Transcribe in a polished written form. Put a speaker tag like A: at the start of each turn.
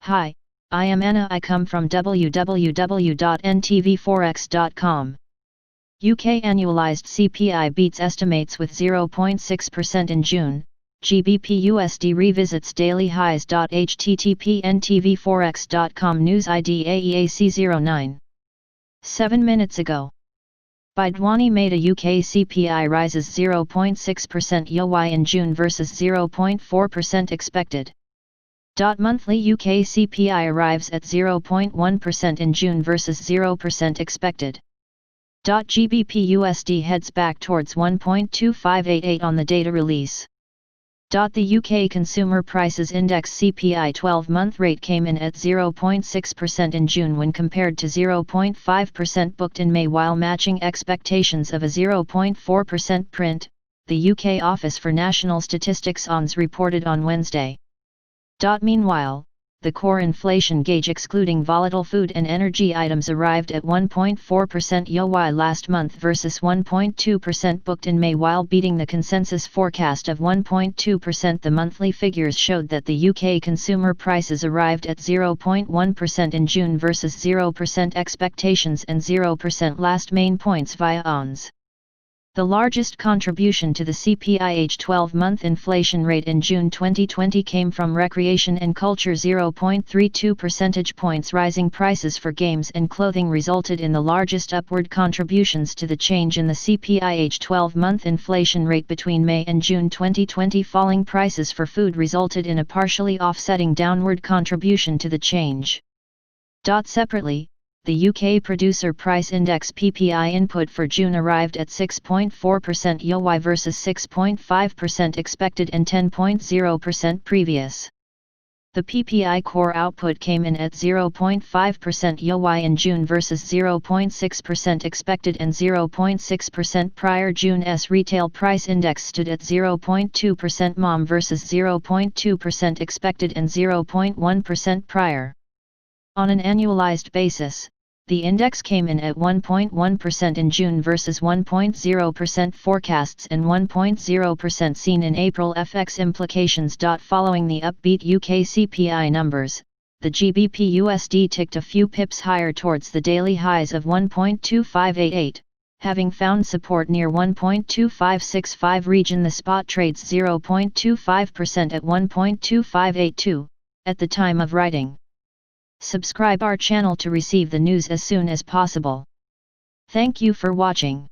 A: Hi, I am Anna. I come from www.ntvforex.com. UK annualized CPI beats estimates with 0.6% in June. GBP USD revisits daily highs. http ntvforex.com news ID AEAC09. 7 minutes ago. Bidwani made a UK CPI rises 0.6% YoY in June versus 0.4% expected. Monthly UK CPI arrives at 0.1% in June versus 0% expected. GBP USD heads back towards 1.2588 on the data release. The UK Consumer Prices Index CPI 12-month rate came in at 0.6% in June when compared to 0.5% booked in May, while matching expectations of a 0.4% print, the UK Office for National Statistics ONS reported on Wednesday. Meanwhile, the core inflation gauge excluding volatile food and energy items arrived at 1.4% YoY last month versus 1.2% booked in May, while beating the consensus forecast of 1.2%. The monthly figures showed that the UK consumer prices arrived at 0.1% in June versus 0% expectations and 0% last main points via ONS. The largest contribution to the CPIH 12-month inflation rate in June 2020 came from recreation and culture. 0.32 percentage points rising prices for games and clothing resulted in the largest upward contributions to the change in the CPIH 12-month inflation rate between May and June 2020. Falling prices for food resulted in a partially offsetting downward contribution to the change. Separately, the UK Producer Price Index PPI input for June arrived at 6.4% YoY versus 6.5% expected and 10.0% previous. The PPI core output came in at 0.5% YoY in June versus 0.6% expected and 0.6% prior. June's Retail Price Index stood at 0.2% MOM versus 0.2% expected and 0.1% prior. On an annualized basis, the index came in at 1.1% in June versus 1.0% forecasts and 1.0% seen in April. FX implications. Following the upbeat UK CPI numbers, the GBP USD ticked a few pips higher towards the daily highs of 1.2588, having found support near 1.2565 region. The spot trades 0.25% at 1.2582, at the time of writing. Subscribe our channel to receive the news as soon as possible. Thank you for watching.